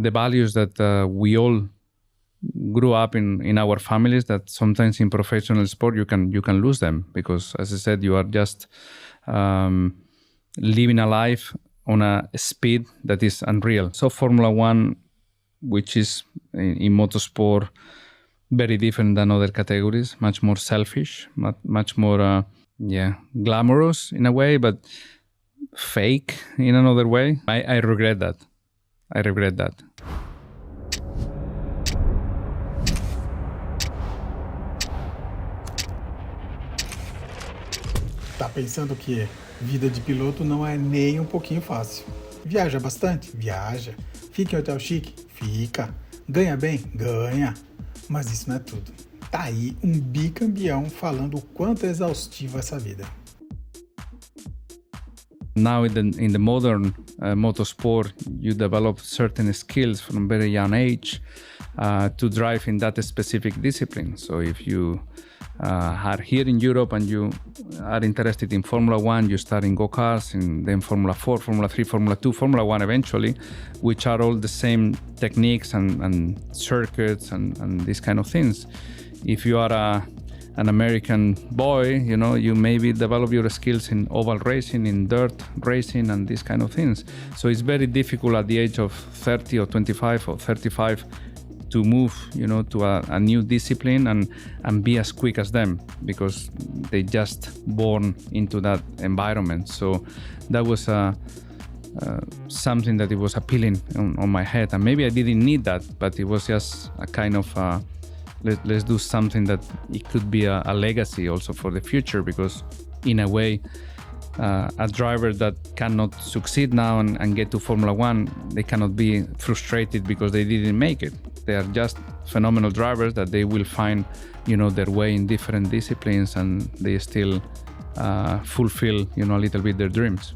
The values that we all grew up in our families, that sometimes in professional sport you can lose them, because as I said, you are just living a life on a speed that is unreal. So Formula One, which is in motorsport very different than other categories, much more selfish, much more glamorous in a way, but fake in another way. I regret that. I regret that. Tá pensando que vida de piloto não é nem um pouquinho fácil. Viaja bastante? Viaja. Fica em hotel chique? Fica. Ganha bem? Ganha. Mas isso não é tudo. Tá aí um bicampeão falando o quanto é exaustiva essa vida. Now in the modern motorsport, you develop certain skills from very young age to drive in that specific discipline. So if you are here in Europe and you are interested in Formula One, you start in go-karts, and then Formula 4, Formula 3, Formula 2, Formula 1 eventually, which are all the same techniques and circuits and these kind of things. If you are an American boy, you maybe develop your skills in oval racing, in dirt racing, and these kind of things. So it's very difficult at the age of 30 or 25 or 35 to move, to a new discipline and be as quick as them, because they just born into that environment. So that was something that it was appealing on my head, and maybe I didn't need that, but it was just a kind of let's do something that it could be a legacy also for the future, because in a way a driver that cannot succeed now and get to Formula One, they cannot be frustrated because they didn't make it. They are just phenomenal drivers that they will find their way in different disciplines, and they still fulfill a little bit their dreams.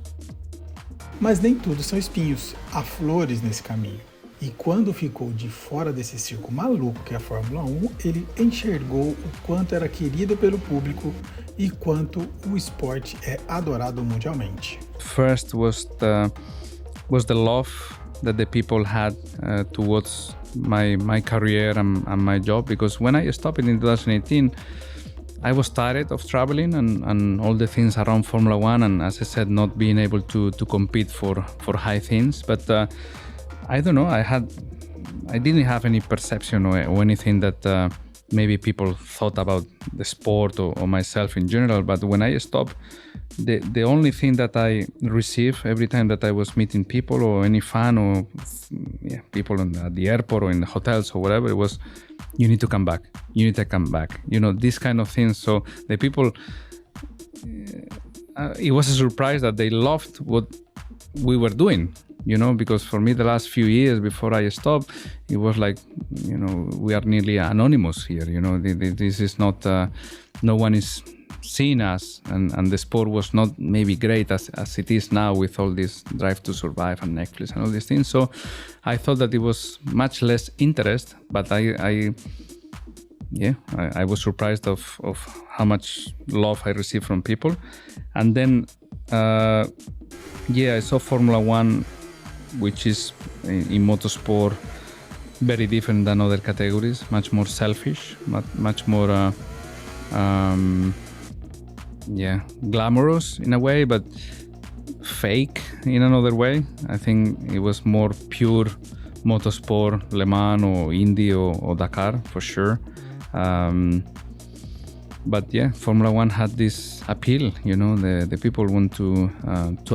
Mas nem tudo são espinhos, há flores nesse caminho. E quando ficou de fora desse circo maluco que é a Fórmula 1, ele enxergou o quanto era querido pelo público e quanto o esporte é adorado mundialmente. First was the love that the people had towards my career and my job, because when I stopped in 2018, I was tired of traveling and all the things around Formula One, and as I said, not being able to compete for high things. But I don't know, I didn't have any perception or anything that maybe people thought about the sport or myself in general. But when I stopped, the only thing that I received every time that I was meeting people or any fan or people at the airport or in the hotels or whatever, it was, you need to come back. You need to come back. These kind of things. So the people, it was a surprise that they loved what we were doing. Because for me, the last few years before I stopped, it was like, we are nearly anonymous here. This is not, no one is seeing us, and the sport was not maybe great as it is now with all this Drive to Survive and Netflix and all these things. So I thought that it was much less interest, but I was surprised of how much love I received from people. And then, I saw Formula One, which is in motorsport very different than other categories, much more selfish, much more glamorous in a way, but fake in another way. I think it was more pure motorsport, Le Mans or Indy or Dakar for sure. But Formula One had this appeal. The people want to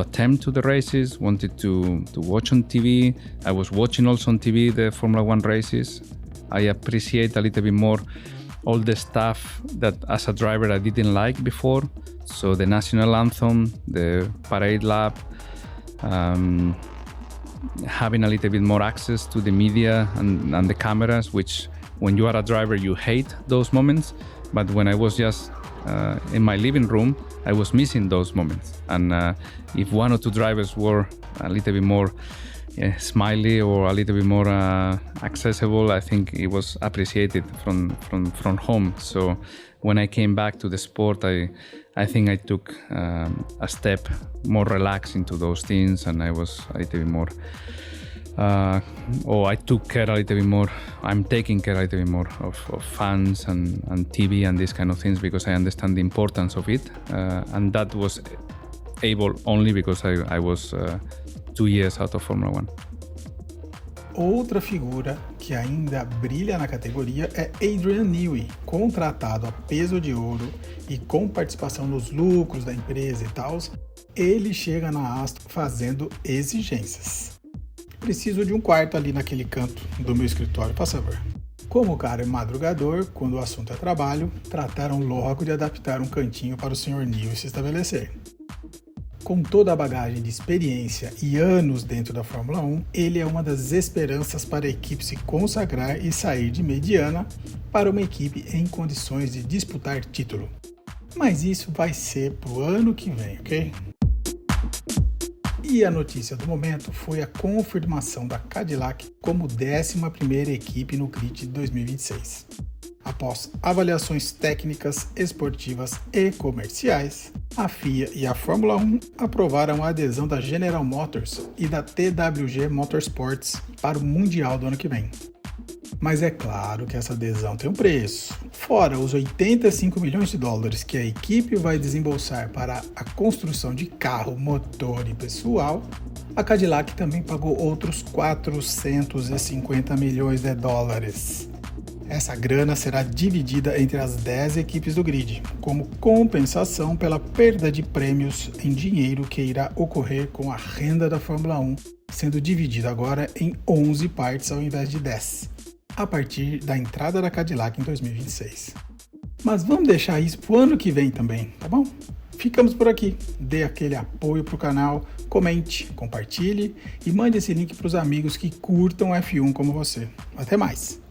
attempt to the races, wanted to watch on TV. I was watching also on TV the Formula One races. I appreciate a little bit more all the stuff that as a driver I didn't like before. So the national anthem, the parade lap, having a little bit more access to the media and the cameras, which when you are a driver you hate those moments. But when I was just in my living room, I was missing those moments. And if one or two drivers were a little bit more smiley or a little bit more accessible, I think it was appreciated from home. So when I came back to the sport, I think I took a step more relaxed into those things, and I was a little bit more I took care a little bit more. I'm taking care a little bit more of fans and TV and these kind of things because I understand the importance of it. And that was able only because I was 2 years out of Fórmula 1. Outra figura que ainda brilha na categoria é Adrian Newey, contratado a peso de ouro e com participação nos lucros da empresa e tal. Ele chega na Aston fazendo exigências. Preciso de um quarto ali naquele canto do meu escritório, por favor. Como o cara é madrugador, quando o assunto é trabalho, trataram logo de adaptar um cantinho para o Sr. Newey se estabelecer. Com toda a bagagem de experiência e anos dentro da Fórmula 1, ele é uma das esperanças para a equipe se consagrar e sair de mediana para uma equipe em condições de disputar título. Mas isso vai ser para o ano que vem, ok? E a notícia do momento foi a confirmação da Cadillac como 11ª equipe no grid de 2026. Após avaliações técnicas, esportivas e comerciais, a FIA e a Fórmula 1 aprovaram a adesão da General Motors e da TWG Motorsports para o Mundial do ano que vem. Mas é claro que essa adesão tem um preço. Fora os 85 milhões de dólares que a equipe vai desembolsar para a construção de carro, motor e pessoal, a Cadillac também pagou outros 450 milhões de dólares. Essa grana será dividida entre as 10 equipes do grid, como compensação pela perda de prêmios em dinheiro que irá ocorrer com a renda da Fórmula 1, sendo dividida agora em 11 partes ao invés de 10, a partir da entrada da Cadillac em 2026. Mas vamos deixar isso pro ano que vem também, tá bom? Ficamos por aqui. Dê aquele apoio pro canal, comente, compartilhe e mande esse link para os amigos que curtam F1 como você. Até mais!